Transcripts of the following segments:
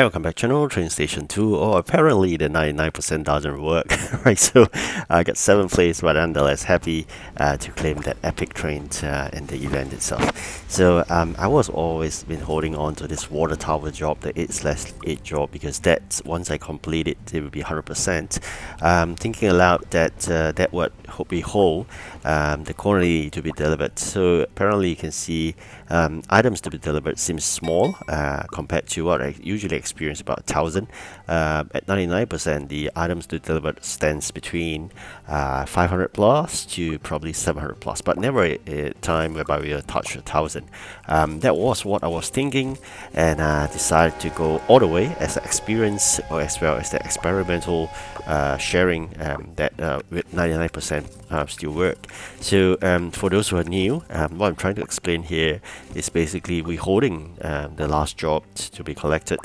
welcome back channel, train station 2. Oh, apparently the 99% doesn't work, right? So I got 7th place, but nonetheless happy to claim that epic train in the event itself. So I was always been holding on to this water tower job, the 8/8 job, because that once I complete it, it will be 100%. Thinking aloud that that would be whole, the quantity to be delivered. So apparently you can see items to be delivered seems small compared to what I usually experience, about 1,000. At 99%, the items to be delivered stands between 500 plus to probably 700 plus, but never a time whereby we will touch 1,000. That was what I was thinking, and decided to go all the way as an experience, or as well as the experimental sharing that with 99% still work. So for those who are new, what I'm trying to explain here is basically we're holding the last job to be collected.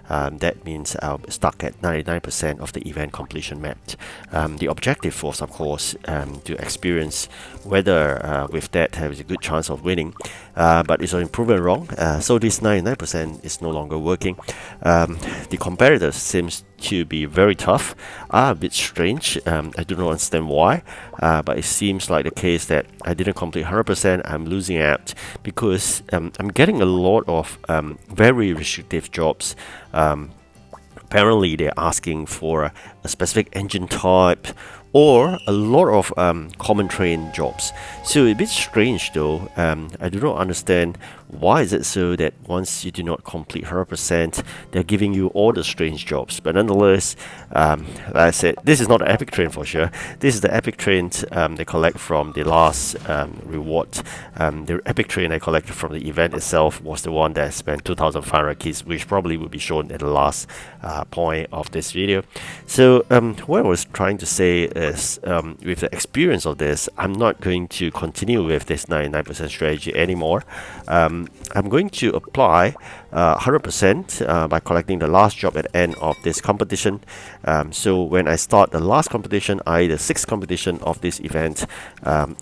That means I'm stuck at 99% of the event completion map. The objective was, of course, to experience whether with that there is a good chance of winning, but it's already proven wrong. So this 99% is no longer working. The competitors seems to be very tough, a bit strange. I do not understand why, but it seems like the case that I didn't complete 100%. I'm losing out because I'm getting a lot of very restrictive jobs. Apparently they're asking for a specific engine type or a lot of common train jobs. So a bit strange though. I do not understand why is it so that once you do not complete 100%, they're giving you all the strange jobs. But nonetheless, like I said, this is not an epic train for sure. This is the epic train they collect from the last reward. The epic train I collected from the event itself was the one that spent 2,500 keys, which probably will be shown at the last point of this video. So what I was trying to say is, with the experience of this, I'm not going to continue with this 99% strategy anymore. I'm going to apply 100% by collecting the last job at the end of this competition. So when I start the last competition, i.e. the 6th competition of this event,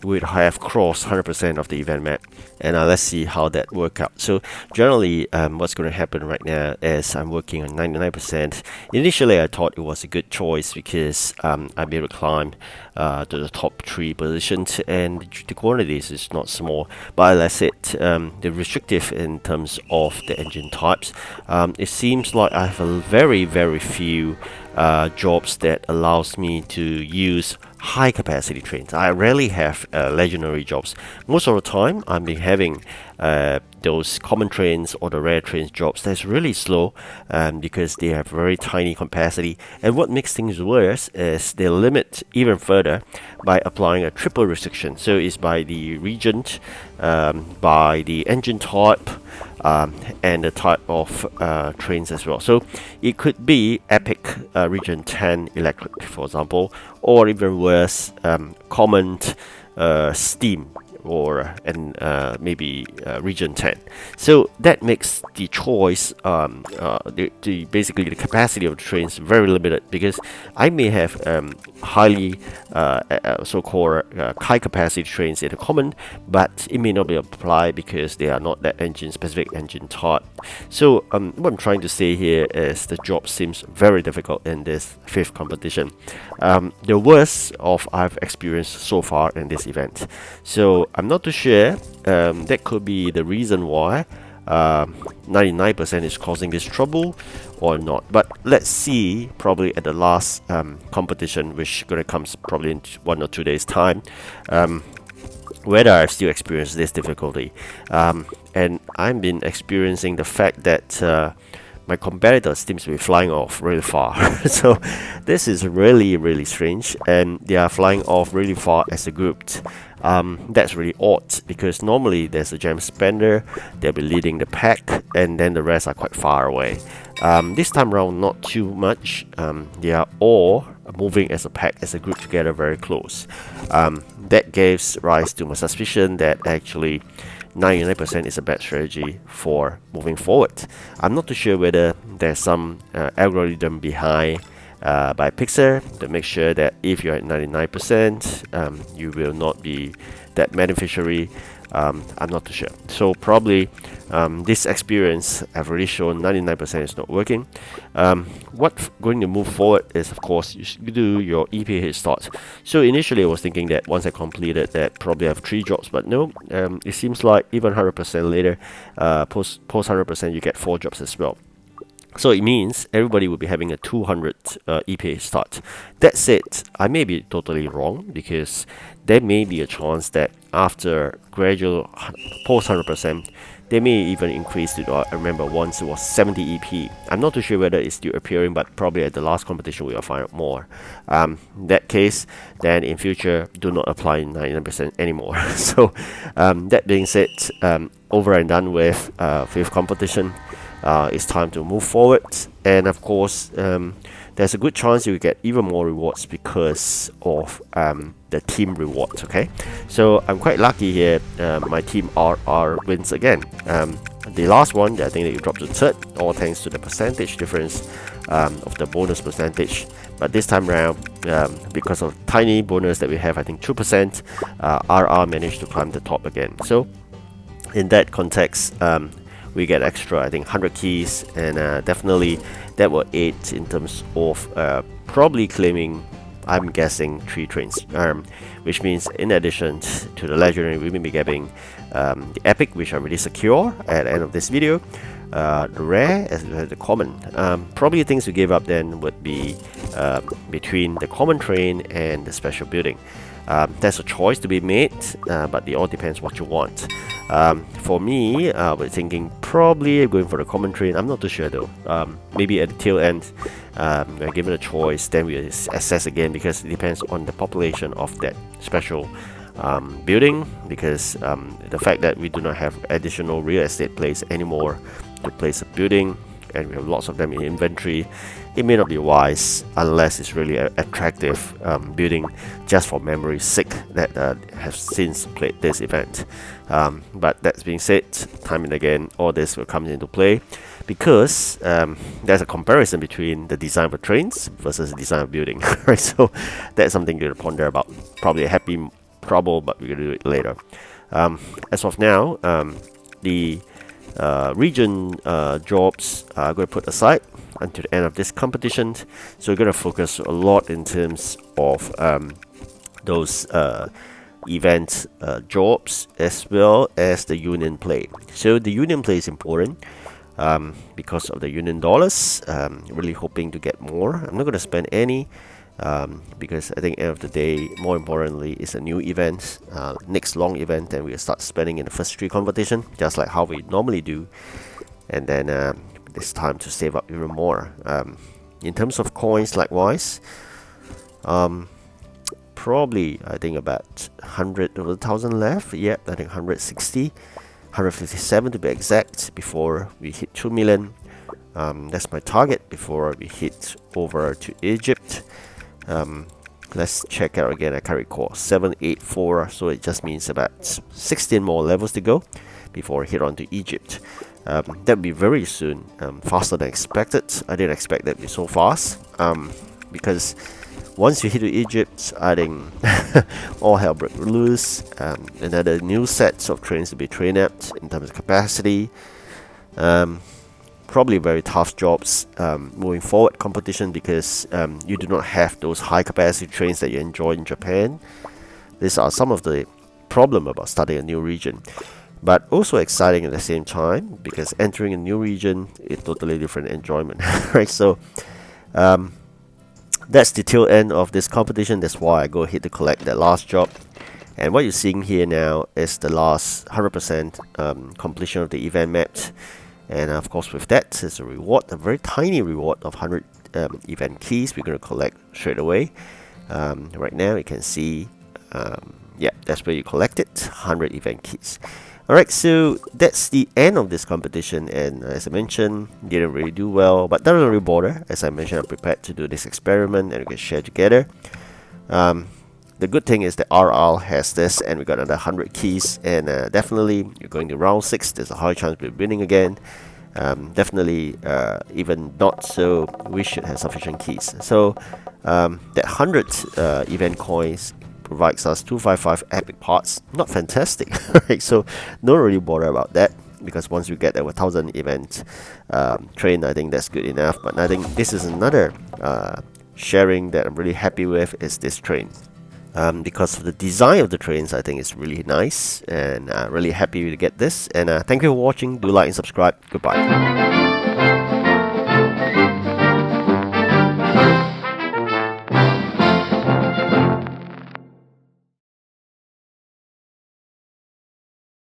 we'd have crossed 100% of the event map. And let's see how that works out. So generally, what's going to happen right now is I'm working on 99%. Initially, I thought it was a good choice because I'd be able to climb to the top 3 positions, and the quantities is not small. But as I said, the restrictive in terms of the engine types, it seems like I have a very few jobs that allows me to use high capacity trains. I rarely have legendary jobs. Most of the time I've been having those common trains or the rare trains jobs that's really slow because they have very tiny capacity. And what makes things worse is they limit even further by applying a triple restriction. So it's by the region, by the engine type, and the type of trains as well. So it could be epic region 10 electric, for example, or even worse, common steam, or maybe region 10. So that makes the choice, basically the capacity of the trains very limited, because I may have highly so-called high capacity trains in the common, but it may not be applied because they are not that engine specific engine type. So what I'm trying to say here is the job seems very difficult in this 5th competition. The worst of I've experienced so far in this event. So I'm not too sure. That could be the reason why 99% is causing this trouble or not. But let's see probably at the last competition, which gonna come probably in 1 or 2 days time, whether I've still experienced this difficulty. And I've been experiencing the fact that my competitors seems to be flying off really far. So this is really strange, and they are flying off really far as a group. That's really odd, because normally there's a gem spender, they'll be leading the pack, and then the rest are quite far away. This time around, not too much. They are all moving as a pack, as a group together, very close. That gives rise to my suspicion that actually 99% is a bad strategy for moving forward. I'm not too sure whether there's some algorithm behind by Pixar to make sure that if you're at 99%, you will not be that beneficiary. I'm not too sure. So probably this experience have already shown 99% is not working. What's going to move forward is, of course, you do your EPH start. So initially I was thinking that once I completed that, probably I have 3 jobs, but no, it seems like even 100% later, post 100%, you get 4 jobs as well. So it means everybody will be having a 200 EPA start. That said, I may be totally wrong, because there may be a chance that after gradual post 100%, they may even increase it. I remember once it was 70 EP. I'm not too sure whether it's still appearing, but probably at the last competition we will find out more. In that case, then in future, do not apply 99% anymore. So that being said, over and done with competition. It's time to move forward, and of course there's a good chance you get even more rewards because of the team rewards. Okay, so I'm quite lucky here. My team RR wins again. The last one, I think that you dropped to third, all thanks to the percentage difference of the bonus percentage. But this time around, because of tiny bonus that we have, I think 2%, RR managed to climb the top again. So in that context, we get extra, I think, 100 keys, and definitely that will aid in terms of probably claiming, I'm guessing, 3 trains, which means in addition to the legendary, we may be getting the epic, which are already secure at the end of this video, the rare as well as the common. Probably things we gave up then would be between the common train and the special building. There's a choice to be made, but it all depends what you want. For me, we're thinking probably going for the common train. I'm not too sure though. Maybe at the tail end, we're given a choice, then we assess again, because it depends on the population of that special building, because the fact that we do not have additional real estate place anymore to place a building, and we have lots of them in inventory, it may not be wise unless it's really an attractive building just for memory's sake that have since played this event. But that being said, time and again, all this will come into play, because there's a comparison between the design of trains versus the design of building. Right? So that's something to ponder about. Probably a happy trouble, but we're going to do it later. As of now, the region jobs are going to put aside until the end of this competition, so we're going to focus a lot in terms of those event jobs, as well as the union play. So the union play is important because of the union dollars. Really hoping to get more. I'm not going to spend any, because I think at the end of the day, more importantly, it's a new event, next long event, and we'll start spending in the first 3 competition, just like how we normally do, and then it's time to save up even more. In terms of coins, likewise, probably I think about 100 over 1,000 left. Yep, I think 160, 157 to be exact, before we hit 2 million. That's my target before we hit over to Egypt. Let's check out again. I can't recall, 784, so it just means about 16 more levels to go before I hit on to Egypt. That'll be very soon, faster than expected. I didn't expect that to be so fast, because once you hit to Egypt, I think all hell breaks loose. Another new sets of trains to be trained at in terms of capacity. Probably very tough jobs moving forward competition, because you do not have those high capacity trains that you enjoy in Japan. These are some of the problem about starting a new region, but also exciting at the same time, because entering a new region is totally different enjoyment. Right? So that's the tail end of this competition. That's why I go ahead to collect that last job. And what you're seeing here now is the last 100% completion of the event maps. And of course, with that is a reward, a very tiny reward of 100 event keys we're going to collect straight away. Right now you can see, yeah, that's where you collect it, 100 event keys. Alright, so that's the end of this competition, and as I mentioned, didn't really do well, but doesn't really bother. As I mentioned, I'm prepared to do this experiment and we can share together. The good thing is that RL has this, and we got another 100 keys, and definitely you're going to round 6, there's a high chance we're winning again. definitely, even not so, we should have sufficient keys. So that 100 event coins provides us 255 epic parts. Not fantastic, right? So don't really bother about that, because once you get a 1000 event train, I think that's good enough. But I think this is another sharing that I'm really happy with, is this train. Because of the design of the trains, I think it's really nice, and really happy to get this. And thank you for watching. Do like and subscribe. Goodbye.